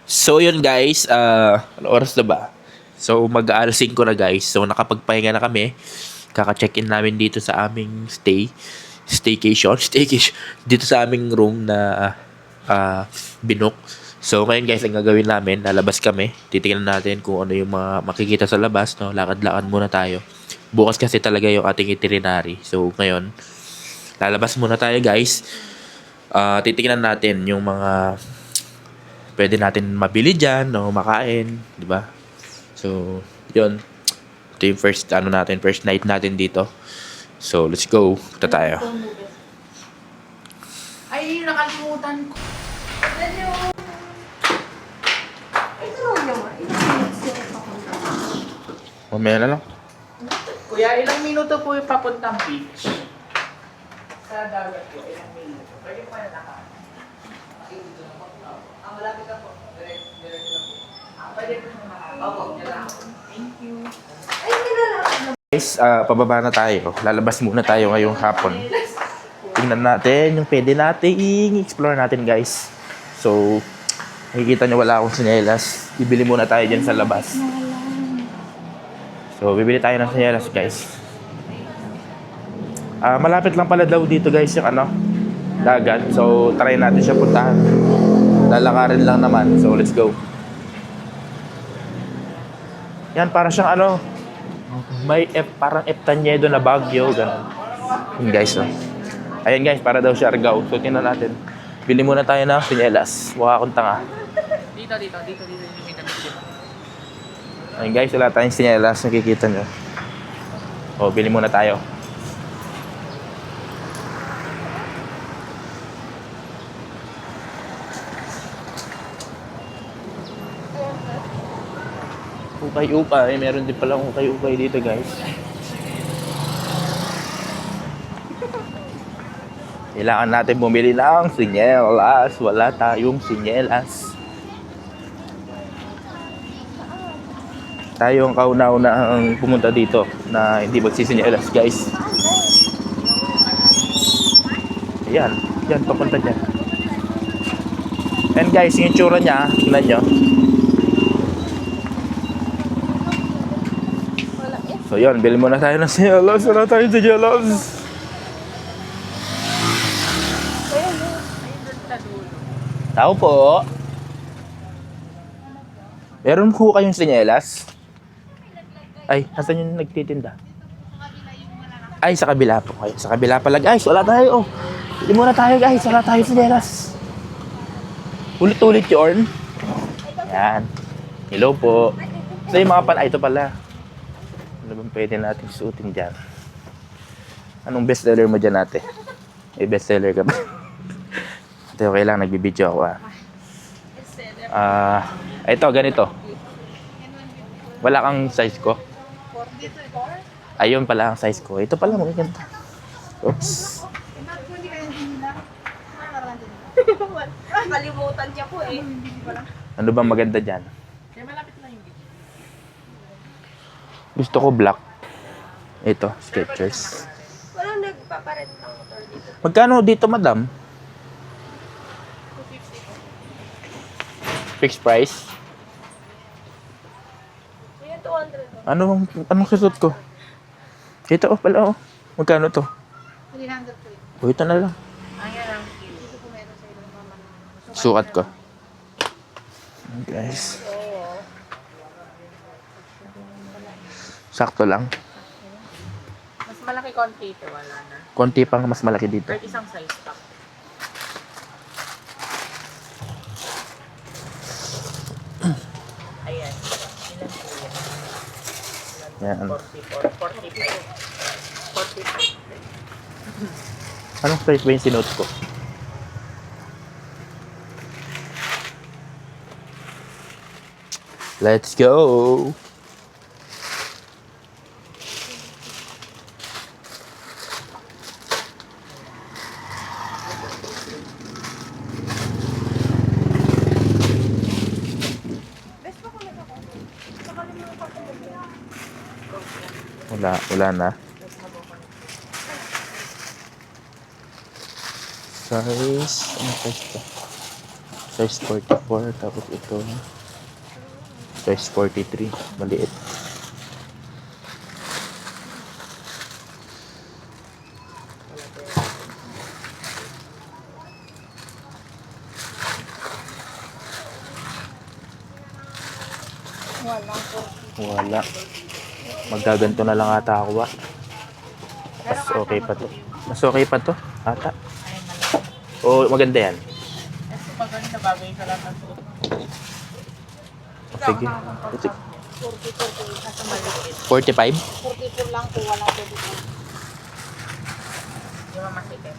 So yun guys, ano oras na ba? So mag-aalas 5 na guys. So nakapagpahinga na kami. Kaka-check-in namin dito sa aming staycation dito sa aming room na binook. So ngayon guys, ang gagawin namin, lalabas kami. Titingnan natin kung ano yung mga makikita sa labas, no. Lakad-lakad muna tayo. Bukas kasi talaga yung ating itinerary. So ngayon, lalabas muna tayo guys. Titingnan natin yung mga pwede natin mabili dyan, no, makain, di ba? So, yun. Ito yung first, first night natin dito. So, let's go. Punta tayo. Ay, nakalimutan ko. Hello. Ay, tulong naman. Ilang minutes yung papunta? Mamaya na lang. Kuya, ilang minuto po yung papuntang beach? Sa dagat po, ilang minuto. Pwede pa na naka. Malapit na po. Direct lang po. Pwede po na naka. Opo, thank you. Ay, nilalakad na. Guys, pababa na tayo. Lalabas muna tayo ngayong hapon. Tingnan natin yung pwede nating explore natin guys. So, makikita nyo wala akong sinelas. Bibili muna tayo dyan sa labas. So, bibili tayo ng sinelas guys. Malapit lang pala daw dito guys yung dagat. So, try natin siya puntahan. Lalakarin lang naman. So, let's go. Yan, para siyang may parang Eptañedo na Baguio, ganun. Yun guys, Ayan guys, para daw siya Argao. So, tingnan natin. Bili muna tayo ng sinelas. Mukha akong tanga. Dito yung may damit. Ayun guys, wala tayong sinelas. Nakikita nyo. O, bili muna tayo. Ukay-ukay. Meron din palang ukay-ukay dito guys. Kailangan natin bumili ng sinyelas. Wala tayong sinyelas. Tayo ang kauna-una ang pumunta dito na hindi magsisinyelas guys. Ayan. Yan, papunta dyan. And guys, yung tsura niya, tingnan nyo. So yun, bili muna tayo ng sinyelas. Wala tayong sinyelas. Tao po. Meron po kayong sinyelas? Ay, nasan yung nagtitinda? Ay, sa kabila po kayo. Sa kabila pala guys, wala tayo. Bili muna tayo guys, wala tayo sinyelas. Ulit-ulit yun. Yan. Hello po. So yung mga ito pala. Ano bang pwede natin suotin dyan? Anong bestseller mo dyan ate? May bestseller ka ba? Ate, okay lang, nagbibideo ako ito, ganito. Wala kang size ko? Ayun pala ang size ko. Ito pala, magaganda. Oops. Kalimutan niya po eh. Ano bang maganda dyan? Malapit lang yung beach. Gusto ko black. Ito, Skechers. Walang nagpaparent ng motor dito. Magkano dito, madam? 250 po. Fixed price? Ayan, 200 po. Anong suot ko? Ito, pala, Magkano to? 300 po yun. Ito na lang. Ayan ang kilo. Dito po meron sa ibang mama. Sukat ko. Guys. Sakto lang. Mas malaki konti ito, wala na. Konti pang mas malaki dito. Kahit isang size pa. Ayan. Ilan po yan? Yan. 44, 45. 45. Anong size ba yung sinuot ko? Let's go! Best pa kung ako. Nakalimutan ko po. Wala na. Size, ano size to? Size 44. Tapos ito. Size 43. Maliit. Wala po. Wala. Maggaganto na lang ata ako ba? Mas okay pa to. Mas okay pa to? Ata. Ay, malaki. Oo, maganda yan. Kasi pag ganito bagay sa lahat ng suot. Sige. 40, nasa maliit. 45? 44 lang po, walang 44. Di ba masikip?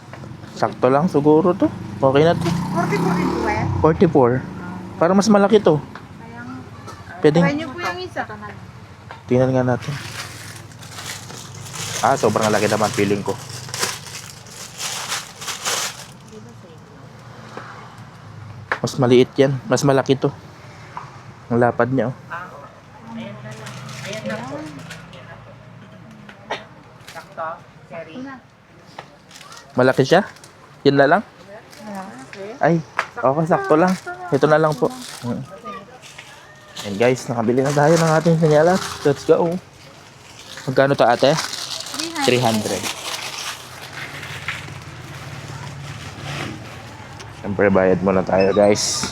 Sakto lang siguro to. Okay na to. 44 din po eh. 44. Parang mas malaki to. Kaya Pwede. try niyo po yung isa. Tingnan nga natin. Sobrang laki naman feeling ko. Mas maliit yan. Mas malaki to. Ang lapad niya, oh. Ayan na lang. Ayan na po. Ayan na po. Sakto. Cherry. Malaki siya? Yan na lang? Ay, okay, sakto lang. Ito na lang po. And guys, nakabili na tayo ng ating sinyalas. Let's go. Magkano to ate? 300. Siyempre, bayad muna tayo guys.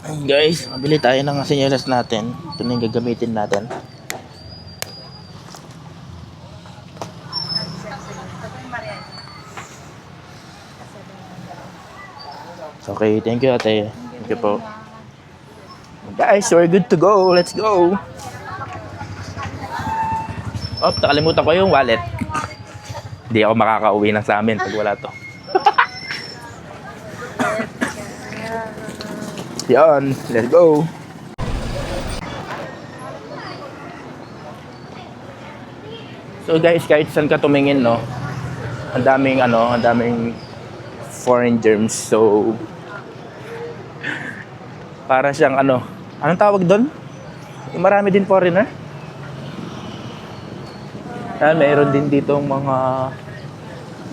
Ayun guys, mabili tayo ng sinyalas natin. Ito na yung gagamitin natin. Okay, thank you ate. Thank you po. Guys, we're good to go. Let's go. Oh, nakalimutan ko yung wallet. Hindi ako makakauwi ng sa amin pag wala to. Yan, let's go. So guys, kahit saan ka tumingin, no, ang daming foreign germs. So para siyang anong tawag doon? Yung marami din foreigner. Yan, mayroon din dito mga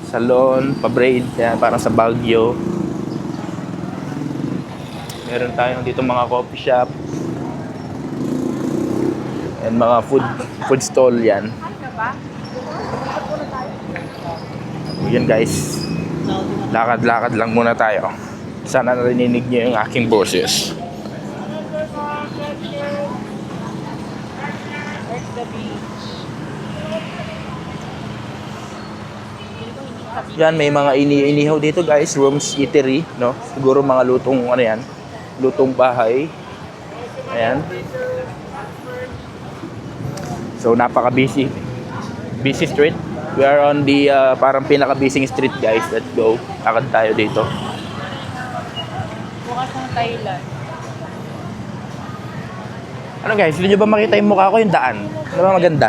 salon, pa-braid, yan, parang sa Baguio. Meron tayong dito mga coffee shop. And mga food stall yan. So, yan guys. Lakad-lakad lang muna tayo. Sana narinig niyo yung aking boses. Yan, may mga inihaw dito guys. Rooms Eatery, no? Siguro mga lutong yan. Lutong bahay. Ayan. So napaka-busy. Busy street. We are on the parang pinaka-busy street guys. Let's go. Lakad tayo dito. Bukas ng Thailand. Ano guys, hindi nyo ba makita yung mukha ko yung daan? Ano ba maganda?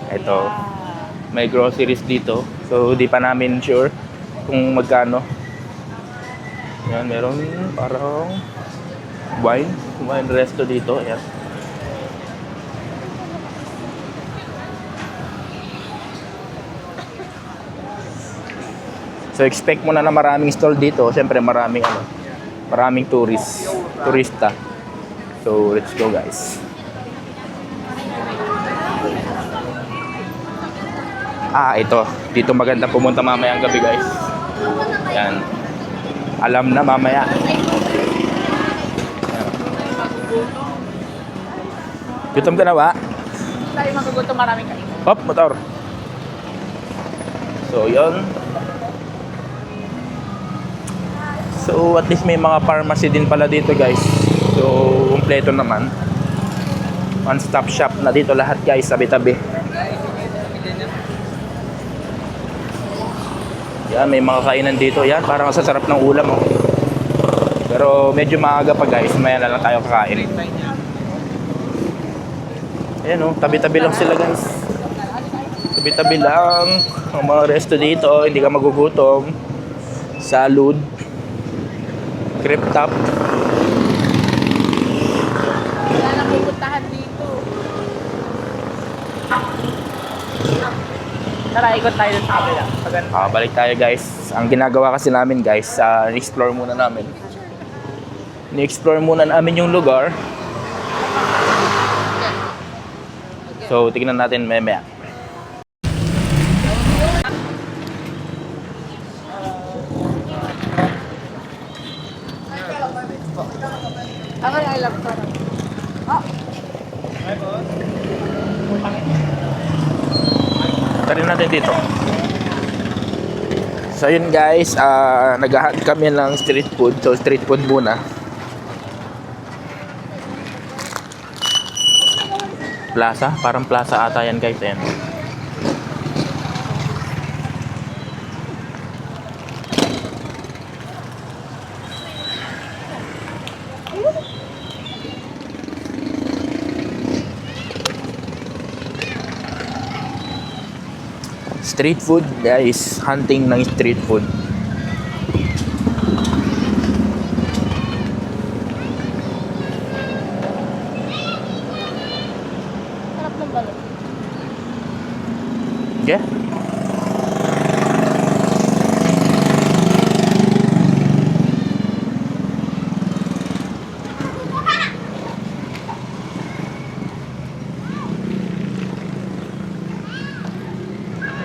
Ito. May groceries dito. So di pa namin sure kung magkano. Yan, meron parang wine resto dito. Ayan. So expect mo na maraming stall dito. Siyempre maraming turista. So let's go guys. Ito. Dito maganda pumunta mamayang gabi guys. Yan. Alam na mamaya. Gutom ka na ba? Tayo magugutom, maraming kain. Hop, motor. So, yun. So, at least may mga pharmacy din pala dito, guys. So, kumpleto naman. One-stop shop na dito lahat, guys. Tabi-tabi. Yan, may mga kainan dito. Yan, parang sasarap ng ulam, oh. Pero medyo maaga pa, guys. Maya na lang tayo kakain. Ayan, oh. Tabi-tabi lang sila, guys. Tabi-tabi lang. Ang mga resto dito, hindi ka magugutom. Salud. Crep top. Wala nang pupuntahan dito. Tara, ikot tayo dun sa kabila. Paganda. Balik tayo guys. Ang ginagawa kasi namin guys, explore muna namin. Ni-explore muna namin yung lugar. So, tignan natin maya. Ako yung I love Sarah. Tari natin dito. So yun guys, naghahunt kami ng street food. So street food muna. Plaza, parang plaza ata yan guys. Ayan. Street food guys, hunting ng street food. Sarap ng balot. Yeah.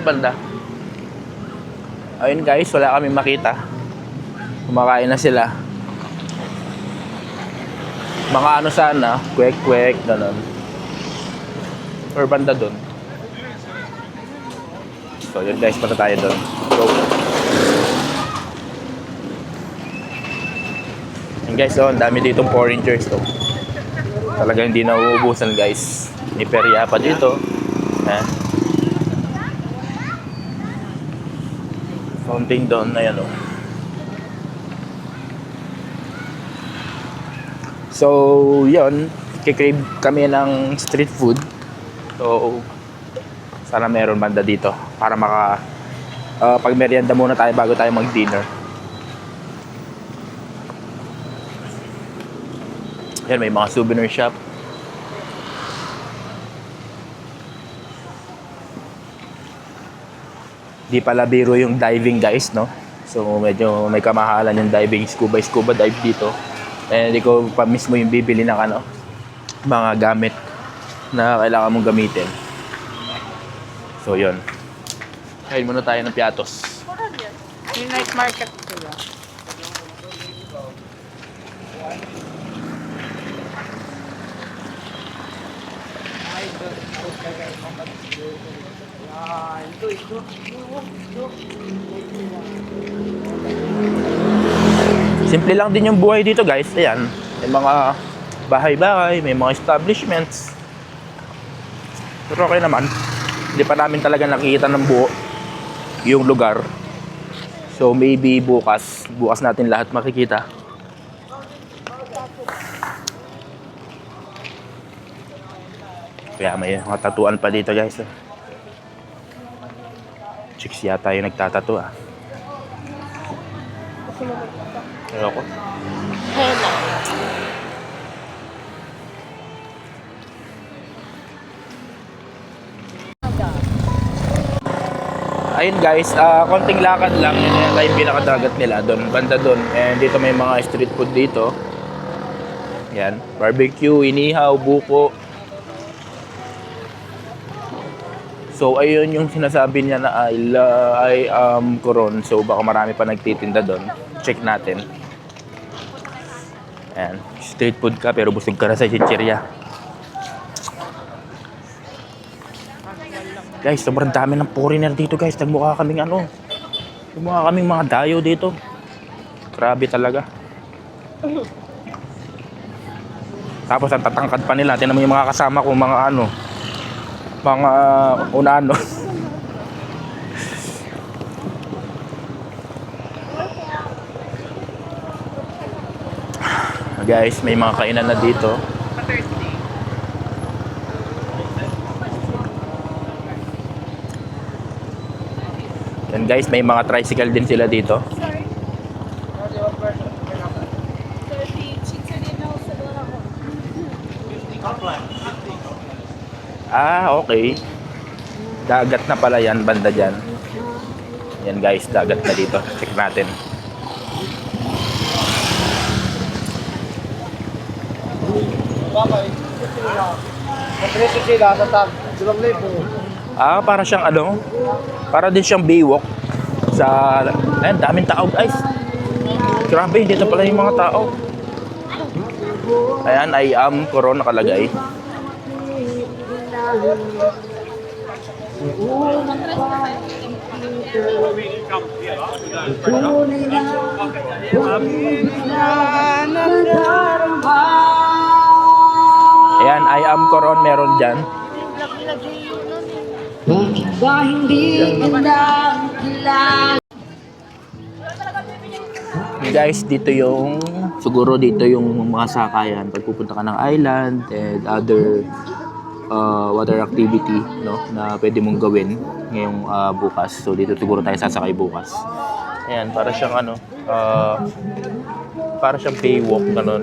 Banda. Ayun guys, wala kaming makita. Kumakain na sila. Mga ano sana, kwek-kwek, ganun. Or banda dun. So yun guys, punta tayo dun. Go. Yun guys, oh, ang dami ditong foreigners to. Talagang hindi nauubusan guys. May perya pa dito. Ha? Fountain doon, ayan o. So, yun. Kikrave kami ng street food. So, sana meron banda dito. Para pag-merienda muna tayo bago tayo mag-dinner. Yan, may mga souvenir shop. Di pala biro yung diving guys, no? So medyo may kamahalan yung diving, scuba dive dito. Eh hindi ko pa mismo yung bibili ng ano, mga gamit na kailangan mong gamitin. So yun. Kain muna tayo ng piatos. Yung night market sila. Simple lang din yung buhay dito guys. Ayan, may mga bahay-bahay, may mga establishments. Pero okay naman. Hindi pa namin talaga nakikita ng buo yung lugar. So maybe bukas natin lahat makikita. Kaya may mga tatuan pa dito guys. Chicks yata yung nagtatato ah. Kasi magpapasa. Ayoko. Hela. Ayun guys, konting lakad lang. Yun yung pinakadagat nila doon, banda doon. And dito may mga street food dito. Yan, barbecue, inihaw, buko. So ayun yung sinasabi niya na I am Coron. So baka marami pa nagtitinda doon. Check natin. Ayan, street food ka pero busog ka na sa chichirya. Guys, sobrang dami ng foreigner dito guys. Nagmukha kaming ano. Nagmukha kaming mga dayo dito. Grabe talaga. Tapos ang tatangkad pa nila. Tingnan mo yung mga kasama ko, mga ano. Mga unano. Guys, may mga kainan na dito. Thursday. Yan guys, may mga tricycle din sila dito. Sorry. 30 chicks din ako sa doon ako. Ah, okay. Dagat na pala yan, banda dyan. Yan guys, dagat na dito. Check natin. Preso sila sa tag. 2,000. Para siyang ano, para din siyang Baywalk sa, ayun, daming tao guys. Grabe, dito pala yung mga tao. Ayan, I am Coron nakalagay. Ayan, I am Coron, meron dyan. Ba hindi kita kilala. Guys, dito yung siguro dito yung mga sakayan pag pupunta ka ng island and other water activity, no, na pwede mong gawin ngayong bukas. So dito siguro tayo sasakay bukas. Ayan, para siyang ano, para siyang Baywalk ganun,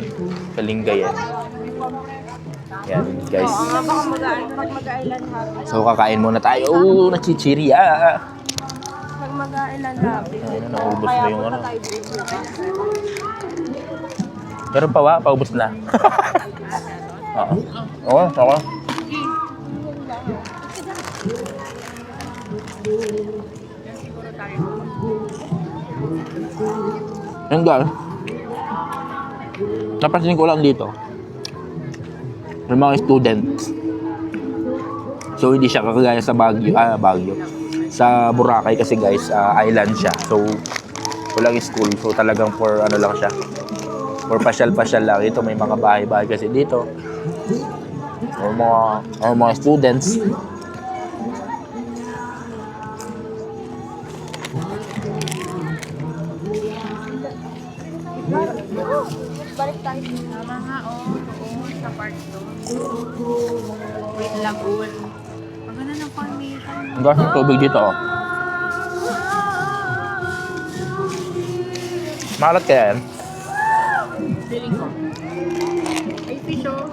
sa Lingayen. Ayan, guys. Baka mag-island happy. So kakain muna tayo. Nachichirya. Pag mag-island happy. Ayun, naubos na yung ano. Meron pa ba? Paubos na. Oo. Oo, ako. Yan guys. Napansin ko lang dito. Yung mga students. So hindi siya kagaya sa Baguio. Sa Boracay kasi guys, island siya. So walang school. So talagang for ano lang siya. For pasyal-pasyal lang. Ito may mga bahay-bahay kasi dito. O mga students. Balik tayo. Tama nga, oo. Sa park to. Wait, lagoon. Maganda ng formation. Ang gas ng tubig dito. Oh. Malat kaya yan? Feeling ko. Ay, fish, oh.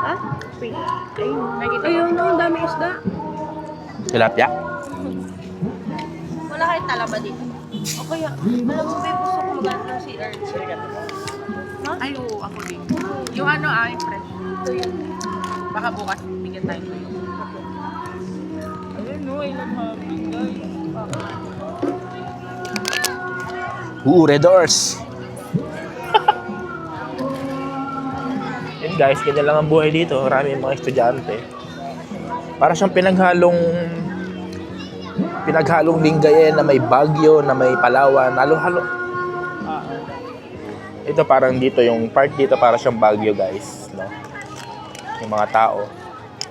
Ha? Fish. Ayun, ang dami isda. Tilapia? Wala kayong talaba dito. O kaya, alam mo ba yung gusto ko maganda ng CR? Ha? Ay, oo, ako din. Yung ano, yung fresh. Ito yun. Baka bukas, bigyan tayo ko yun. Ayun, no, ilang happy, guys. Red doors! Yun guys, ganyan lang ang buhay dito. Marami mga estudyante. Para siyang pinaghalong Lingayen na may Baguio, na may Palawan, halo-halo. Ito parang dito, yung part dito para siyang Baguio guys, no? Yung mga tao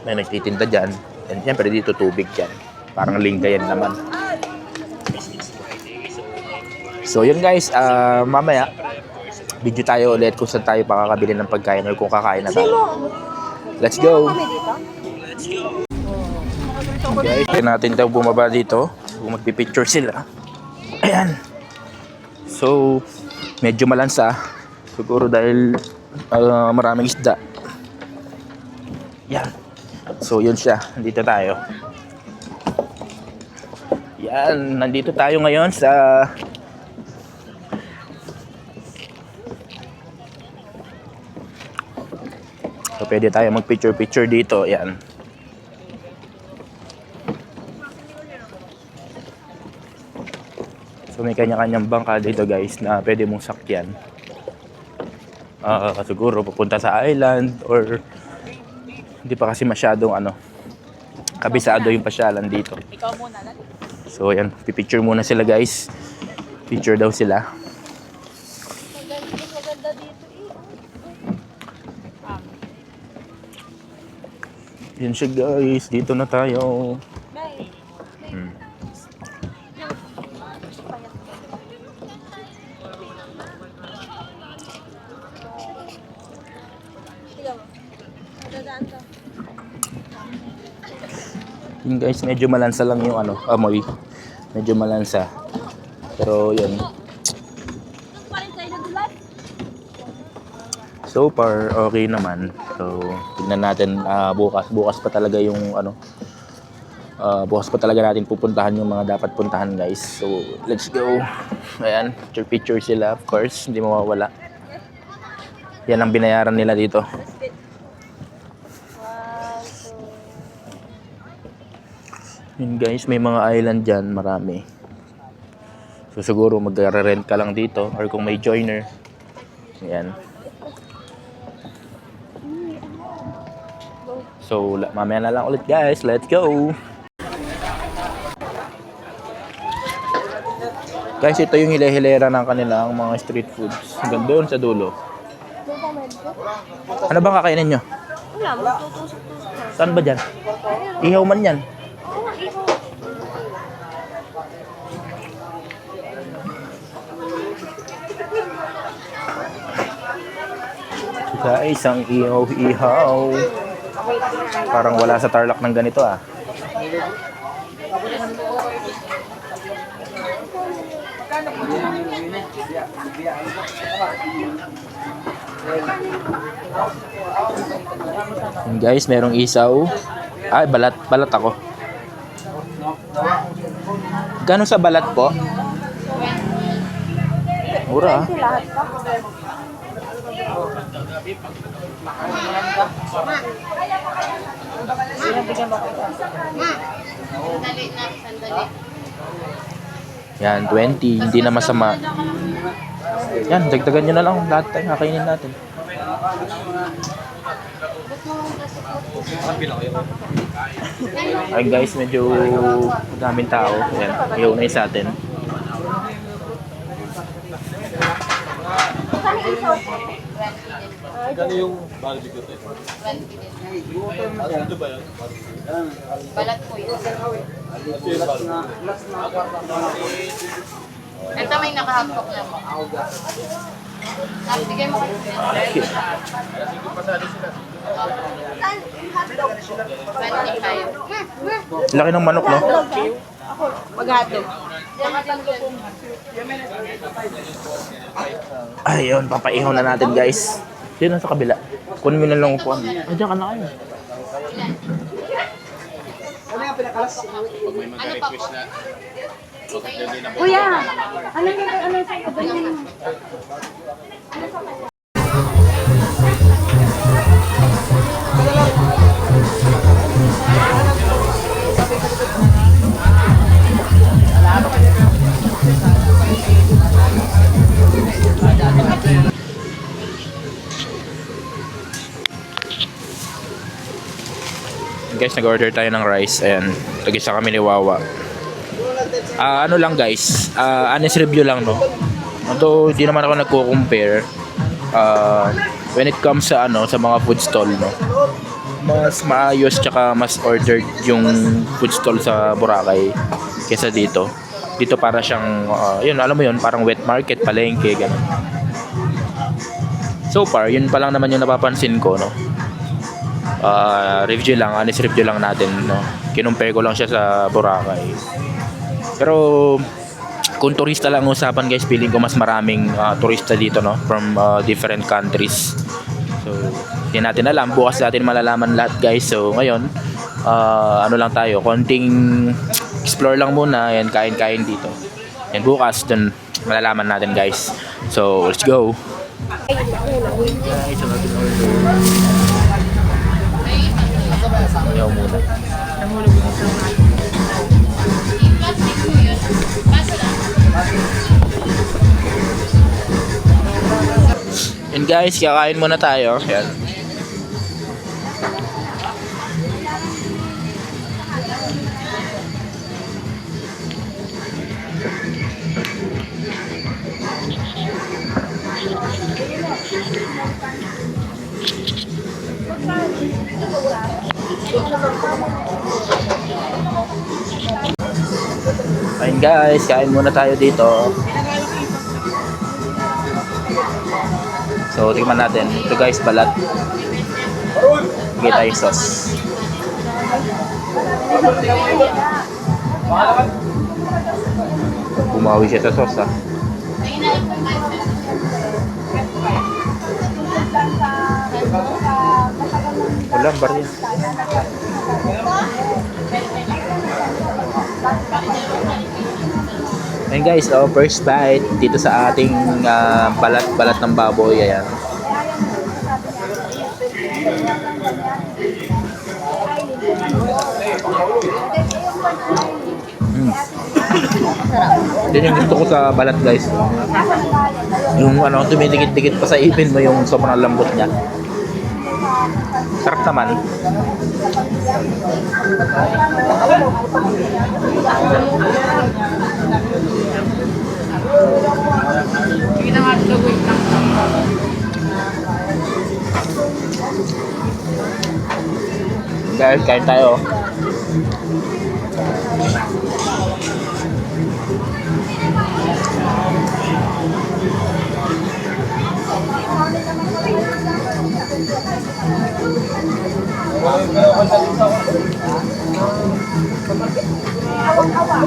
may nagtitinda dyan. And syempre dito tubig dyan. Parang Lingayen naman. So yun guys, mamaya video tayo ulit kung saan tayo pakakabili ng pagkain or kung kakain na tayo. Let's go! Kami dito? Guys, kaya natin daw bumaba dito kung magpipicture sila. Ayan. So, medyo malansa. Siguro dahil maraming isda. Yan. So, yun siya. Nandito tayo. Yan. Nandito tayo ngayon sa so, pwede tayo mag-picture-picture dito. Yan. So may kanya-kanyang bangka dito guys na pwede mong sakyan. Siguro pupunta sa island or hindi pa kasi masyadong kabisado yung pasyalan dito. Ikaw muna lang. So ayan, pipicture muna sila guys. Picture daw sila. Maganda dito Yan siya guys, dito na tayo. Guys, tignan mo. Dadaan ka. Yun guys, medyo malansa lang yung amoy. Medyo malansa. Pero yun. So far, okay naman. So, tignan natin bukas. Bukas pa talaga yung ano, bukas pa talaga natin pupuntahan yung mga dapat puntahan guys. So, let's go. Ayan, picture sila of course, hindi mawawala. Yan ang binayaran nila dito. Yun guys, may mga island dyan, marami. So siguro mag-rent ka lang dito or kung may joiner. Ayan. So mamaya na lang ulit guys, let's go! Guys, ito yung hile-hilera ng kanilang mga street foods. Hanggang doon sa dulo. Ano bang kakainin nyo? Wala, magtutusok-tusok. Saan ba dyan? Ihaw man yan. Oo, iho. Sa isang ihaw-ihaw. Parang wala sa Tarlac ng ganito ah. Yun guys, merong isaw. Ay, balat ako. Gano'n sa balat po? Mura ah. Lahat pa. Yan, 20. Hindi na masama. Yan, dagdagan nyo na lang lahat tayo. Kakainin natin. Ay guys, medyo daming tao. Yan, ayaw na sa atin. Gano yung barbecue tayo? 20 din. Ano ba yun? Balat po yun. Ito may nakahapok na mo. Bigay mo kayo. Okay. 25. Laki ng manok, no? Maghatog. Ayun, papaihaw na natin guys. Sino sa kabila? Kunin mo na lang upuan. Ay, dyan ka na kayo. Ano pa po? Kuya, ano sa ganyan? Guys, nag-order tayo ng rice. Ayan, tagisa kami ni Wawa. Ano lang guys, honest review lang, no? Although, di naman ako nagko-compare. When it comes sa sa mga food stall, no? Mas maayos tsaka mas ordered yung food stall sa Boracay kesa dito. Dito para siyang, yun, alam mo yun, parang wet market, palengke, gano'n. So far, yun pa lang naman yung napapansin ko, no? Review lang, honest review lang natin, no? Kinumpare ko lang siya sa Boracay. Pero kung turista lang usapan guys, feeling ko mas maraming turista dito, no? From different countries. So, hindi natin alam, bukas natin malalaman lahat guys. So, ngayon, ano lang tayo, konting explore lang muna, yan, kain-kain dito. And bukas, dun malalaman natin guys. So, let's go! Guys, so natin order. Ayaw muna. And guys, kakain muna tayo. Yan. Ayun guys, kain muna tayo dito. So, tingnan natin. Ito guys, balat. Bigay tayo sauce. Bumawi siya sa sauce, ha. Walang barya. Ayan guys, first bite dito sa ating balat-balat ng baboy. Ayan. Yan yung gusto ko sa balat guys. Yung ano, tumidikit-dikit pa sa ipin mo yung sobrang lambot niya. Sarap naman. Sige na nga, wait lang. Guys, kain tayo.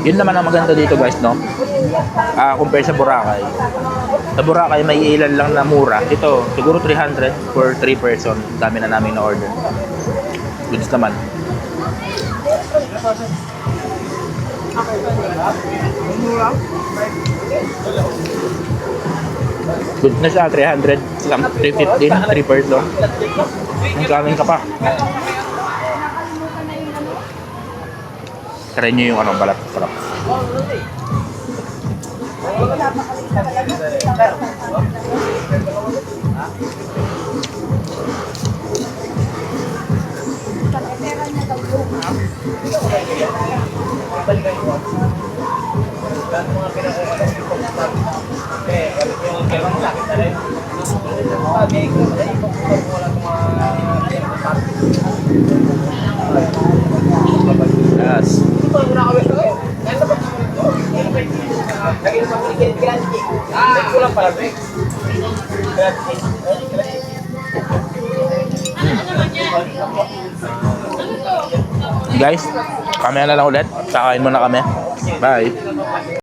Yun naman ang maganda dito guys, no? Compare sa Boracay. Sa Boracay may ilan lang na mura. Ito, siguro 300 for 3 person. Dami na namin na order. Goods naman. Goods na siya, 300, 315, 3 person. Ang kanin ka pa. Try nyo yung ano, balat. Sarap. Yes. Guys, kami na lang ulit. Kakain muna kami. Bye.